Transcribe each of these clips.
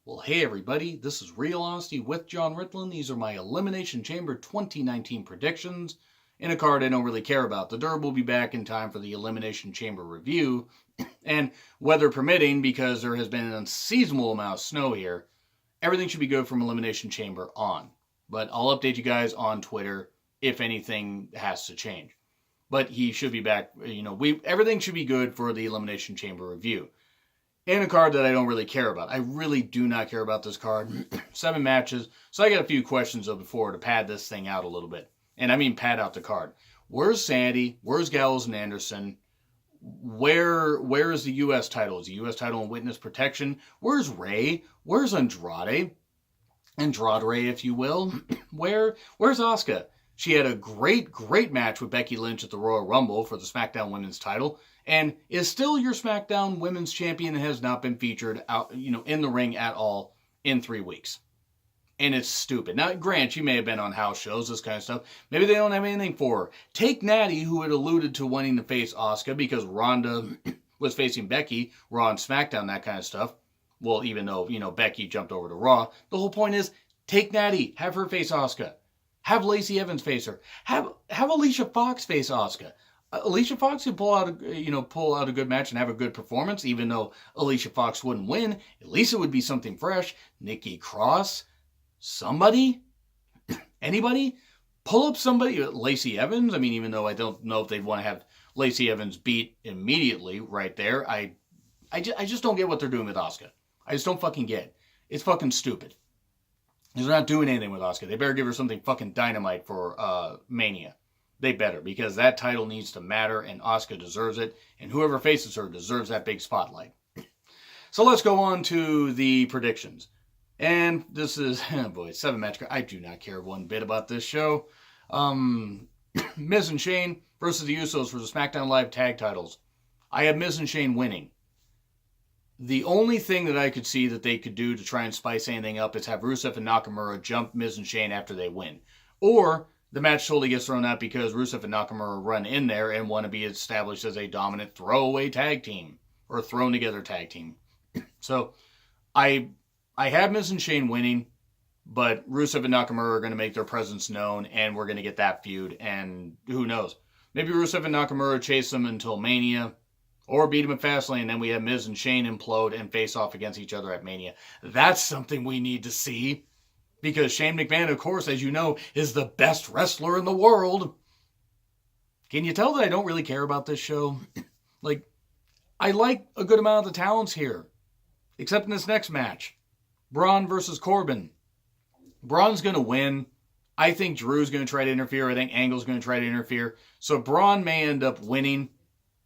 Well, hey everybody, this is Real Honesty with John Ritlin. These are my Elimination Chamber 2019 predictions in a card I don't really care about. The Derb will be back in time for the Elimination Chamber review, and weather permitting, because there has been an unseasonable amount of snow here, everything should be good from Elimination Chamber on. But I'll update you guys on Twitter if anything has to change. But he should be back. Everything should be good for the Elimination Chamber review. In a card that I don't really care about. I really do not care about this card. 7 matches. So I got a few questions though before to pad this thing out a little bit. And I mean pad out the card. Where's Sandy? Where's Gallows and Anderson? Where is the U.S. title? Is the U.S. title in witness protection? Where's Ray? Where's Andrade? Andrade, if you will. Where's Asuka? She had a great match with Becky Lynch at the Royal Rumble for the SmackDown Women's title, and is still your SmackDown Women's Champion and has not been featured in the ring at all in 3 weeks. And it's stupid. Now, granted, she may have been on house shows, this kind of stuff. Maybe they don't have anything for her. Take Natty, who had alluded to wanting to face Asuka because Ronda was facing Becky, Raw and SmackDown, that kind of stuff. Well, even though, Becky jumped over to Raw. The whole point is, take Natty, have her face Asuka. Have Lacey Evans face her. Have Alicia Fox face Asuka. Alicia Fox could pull out a good match and have a good performance, even though Alicia Fox wouldn't win. At least it would be something fresh. Nikki Cross, somebody, anybody, pull up somebody. Lacey Evans. I mean, even though I don't know if they'd want to have Lacey Evans beat immediately right there. I just don't get what they're doing with Asuka. I just don't fucking get it. It's fucking stupid. They're not doing anything with Asuka. They better give her something fucking dynamite for Mania. They better, because that title needs to matter, and Asuka deserves it, and whoever faces her deserves that big spotlight. So let's go on to the predictions. And this is, 7-match. I do not care one bit about this show. Miz and Shane versus the Usos for the SmackDown Live tag titles. I have Miz and Shane winning. The only thing that I could see that they could do to try and spice anything up is have Rusev and Nakamura jump Miz and Shane after they win. Or the match totally gets thrown out because Rusev and Nakamura run in there and want to be established as a dominant throwaway tag team. Or thrown together tag team. So, I have Miz and Shane winning, but Rusev and Nakamura are going to make their presence known, and we're going to get that feud, and who knows. Maybe Rusev and Nakamura chase them until Mania, or beat them at Fastlane, and then we have Miz and Shane implode and face off against each other at Mania. That's something we need to see. Because Shane McMahon, of course, as you know, is the best wrestler in the world. Can you tell that I don't really care about this show? I like a good amount of the talents here. Except in this next match. Braun versus Corbin. Braun's going to win. I think Drew's going to try to interfere. I think Angle's going to try to interfere. So Braun may end up winning.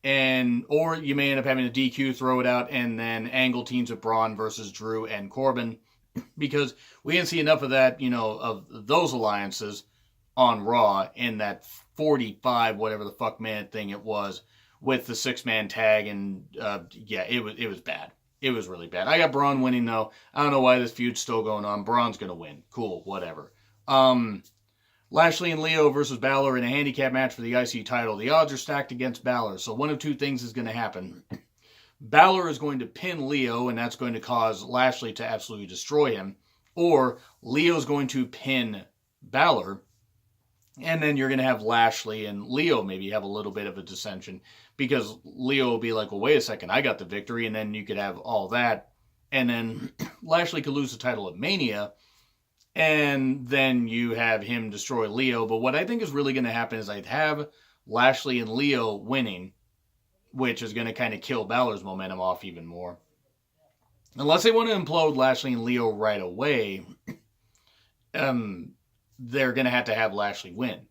Or you may end up having a DQ, throw it out, and then Angle teams with Braun versus Drew and Corbin. Because we didn't see enough of that, of those alliances on Raw in that 45 whatever the fuck minute thing it was with the 6-man tag, and it was bad. It was really bad. I got Braun winning though. I don't know why this feud's still going on. Braun's gonna win. Cool, whatever. Lashley and Leo versus Balor in a handicap match for the IC title. The odds are stacked against Balor, so one of two things is going to happen. Balor is going to pin Leo, and that's going to cause Lashley to absolutely destroy him. Or Leo's going to pin Balor, and then you're going to have Lashley and Leo maybe have a little bit of a dissension. Because Leo will be like, well, wait a second, I got the victory, and then you could have all that. And then Lashley could lose the title at Mania, and then you have him destroy Leo. But what I think is really going to happen is I'd have Lashley and Leo winning, which is going to kind of kill Balor's momentum off even more. Unless they want to implode Lashley and Leo right away, they're going to have Lashley win.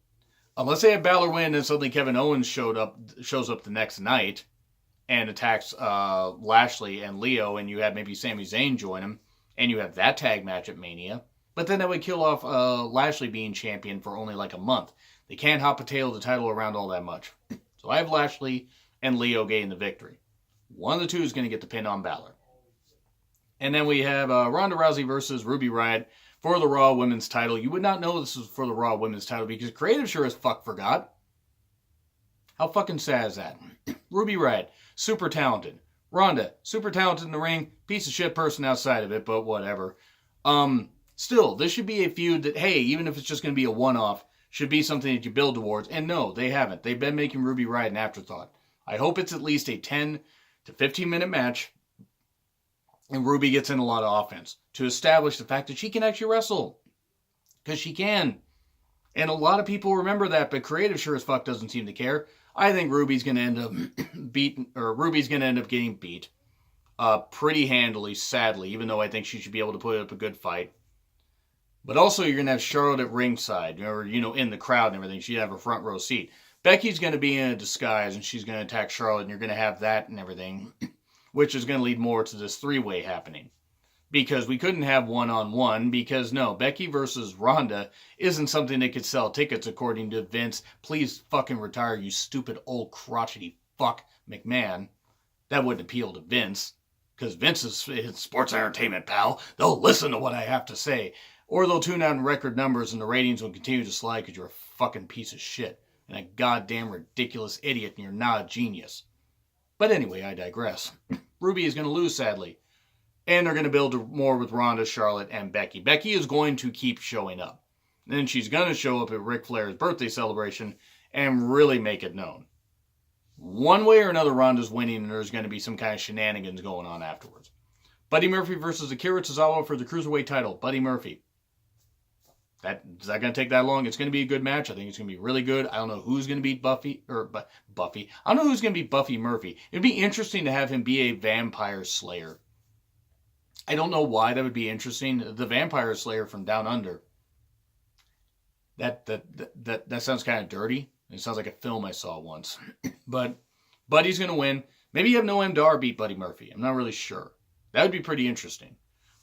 Unless they have Balor win and suddenly Kevin Owens shows up the next night and attacks Lashley and Leo, and you have maybe Sami Zayn join him, and you have that tag match at Mania. But then that would kill off Lashley being champion for only like a month. They can't hot-potato the title around all that much. So I have Lashley and Leo gain the victory. One of the two is going to get the pin on Balor. And then we have Ronda Rousey versus Ruby Riott for the Raw Women's title. You would not know this was for the Raw Women's title because Creative sure as fuck forgot. How fucking sad is that? Ruby Riott, super talented. Ronda, super talented in the ring, piece of shit person outside of it, but whatever. Still, this should be a feud that, hey, even if it's just going to be a one-off, should be something that you build towards. And no, they haven't. They've been making Ruby Riott an afterthought. I hope it's at least a 10 to 15-minute match, and Ruby gets in a lot of offense to establish the fact that she can actually wrestle. Because she can. And a lot of people remember that, but creative sure as fuck doesn't seem to care. I think Ruby's going to end up getting beat pretty handily, sadly, even though I think she should be able to put up a good fight. But also, you're going to have Charlotte at ringside, or, in the crowd and everything. She'd have her front row seat. Becky's going to be in a disguise, and she's going to attack Charlotte, and you're going to have that and everything, which is going to lead more to this three-way happening. Because we couldn't have one-on-one, because no, Becky versus Ronda isn't something that could sell tickets according to Vince. Please fucking retire, you stupid old crotchety fuck McMahon. That wouldn't appeal to Vince, because Vince is his sports entertainment pal. They'll listen to what I have to say. Or they'll tune out in record numbers and the ratings will continue to slide because you're a fucking piece of shit and a goddamn ridiculous idiot and you're not a genius. But anyway, I digress. Ruby is going to lose, sadly. And they're going to build more with Ronda, Charlotte, and Becky. Becky is going to keep showing up. And then she's going to show up at Ric Flair's birthday celebration and really make it known. One way or another, Ronda's winning and there's going to be some kind of shenanigans going on afterwards. Buddy Murphy versus Akira Tozawa for the Cruiserweight title. Buddy Murphy. Is that going to take that long? It's going to be a good match. I think it's going to be really good. I don't know who's going to beat Buffy. I don't know who's going to beat Buffy Murphy. It'd be interesting to have him be a vampire slayer. I don't know why that would be interesting. The vampire slayer from Down Under. That sounds kind of dirty. It sounds like a film I saw once. But Buddy's going to win. Maybe you have Noam Dar beat Buddy Murphy. I'm not really sure. That would be pretty interesting.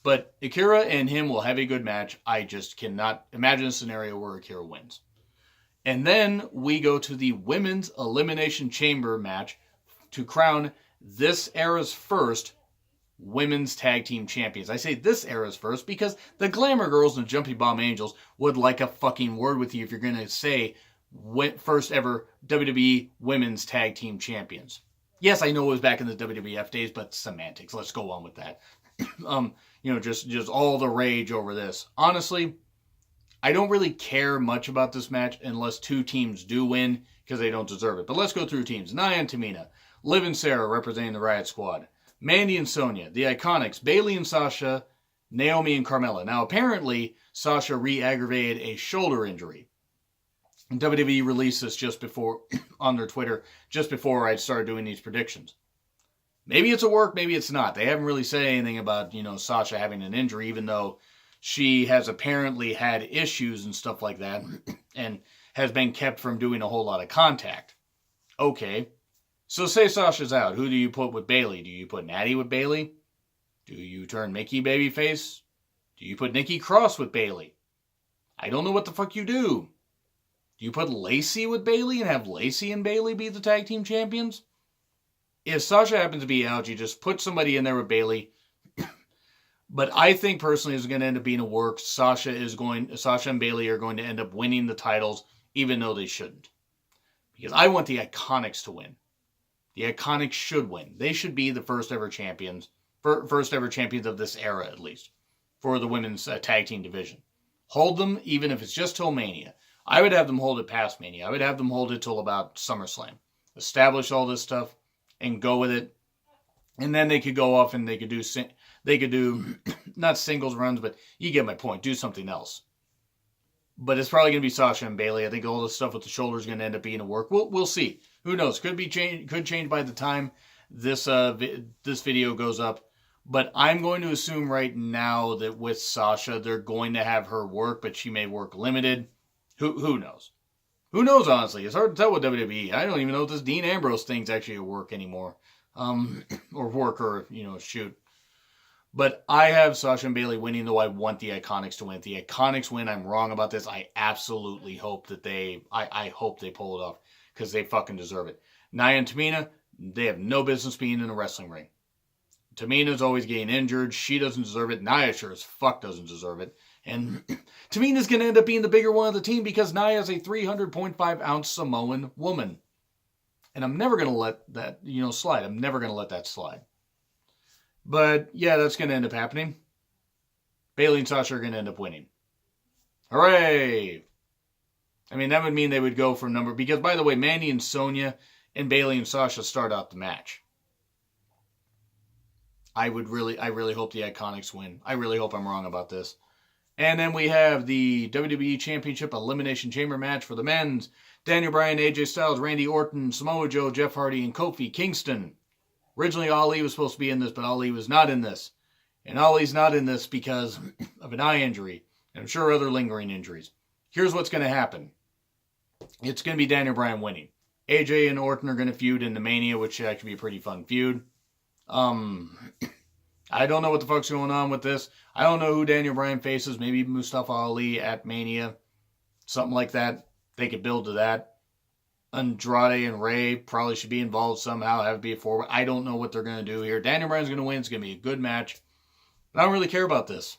But Akira and him will have a good match. I just cannot imagine a scenario where Akira wins. And then we go to the Women's Elimination Chamber match to crown this era's first Women's Tag Team Champions. I say this era's first because the Glamour Girls and Jumpy Bomb Angels would like a fucking word with you if you're going to say first ever WWE Women's Tag Team Champions. Yes, I know it was back in the WWF days, but semantics. Let's go on with that. Just all the rage over this. Honestly, I don't really care much about this match unless two teams do win because they don't deserve it. But let's go through teams. Nia and Tamina, Liv and Sarah representing the Riot Squad, Mandy and Sonya, the Iconics, Bayley and Sasha, Naomi and Carmella. Now, apparently, Sasha re-aggravated a shoulder injury. And WWE released this just before on their Twitter, just before I started doing these predictions. Maybe it's a work, maybe it's not. They haven't really said anything about, Sasha having an injury, even though she has apparently had issues and stuff like that and has been kept from doing a whole lot of contact. Okay. So say Sasha's out. Who do you put with Bayley? Do you put Natty with Bayley? Do you turn Nikki babyface? Do you put Nikki Cross with Bayley? I don't know what the fuck you do. Do you put Lacey with Bayley and have Lacey and Bayley be the tag team champions? If Sasha happens to be out, you just put somebody in there with Bayley. But I think personally it's going to end up being a work. Sasha and Bayley are going to end up winning the titles, even though they shouldn't. Because I want the Iconics to win. The Iconics should win. They should be the first ever champions of this era, at least, for the women's tag team division. Hold them, even if it's just till Mania. I would have them hold it past Mania. I would have them hold it till about SummerSlam. Establish all this stuff and go with it. And then they could go off and they could do not singles runs, but you get my point. Do something else. But it's probably going to be Sasha and Bayley. I think all the stuff with the shoulders is going to end up being a work. We'll see. Who knows? Could change by the time this video goes up. But I'm going to assume right now that with Sasha, they're going to have her work, but she may work limited. Who knows? Who knows, honestly? It's hard to tell with WWE. I don't even know if this Dean Ambrose thing's actually a work anymore. Or work or, shoot. But I have Sasha and Bayley winning, though I want the Iconics to win. If the Iconics win, I'm wrong about this. I absolutely hope that I hope they pull it off because they fucking deserve it. Nia and Tamina, they have no business being in a wrestling ring. Tamina's always getting injured. She doesn't deserve it. Nia sure as fuck doesn't deserve it. And Tamina's going to end up being the bigger one of the team because Nia is a 300.5-ounce Samoan woman. And I'm never going to let that, slide. I'm never going to let that slide. But yeah, that's going to end up happening. Bayley and Sasha are going to end up winning. Hooray! I mean, that would mean they would go from number... Because, by the way, Mandy and Sonya and Bayley and Sasha start out the match. I really hope the Iconics win. I really hope I'm wrong about this. And then we have the WWE Championship Elimination Chamber match for the men's. Daniel Bryan, AJ Styles, Randy Orton, Samoa Joe, Jeff Hardy, and Kofi Kingston. Originally, Ali was supposed to be in this, but Ali was not in this. And Ali's not in this because of an eye injury. And I'm sure other lingering injuries. Here's what's going to happen. It's going to be Daniel Bryan winning. AJ and Orton are going to feud in the Mania, which should actually be a pretty fun feud. I don't know what the fuck's going on with this. I don't know who Daniel Bryan faces. Maybe Mustafa Ali at Mania. Something like that. They could build to that. Andrade and Ray probably should be involved somehow. Have it be a forward. I don't know what they're going to do here. Daniel Bryan's going to win. It's going to be a good match. But I don't really care about this.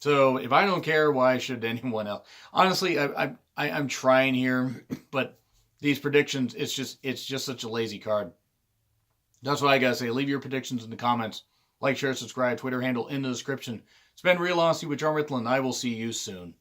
So if I don't care, why should anyone else? Honestly, I'm trying here, but these predictions, it's just such a lazy card. That's why I gotta say, leave your predictions in the comments. Like, share, subscribe, Twitter handle in the description. It's been Real Honesty with John Ritland. I will see you soon.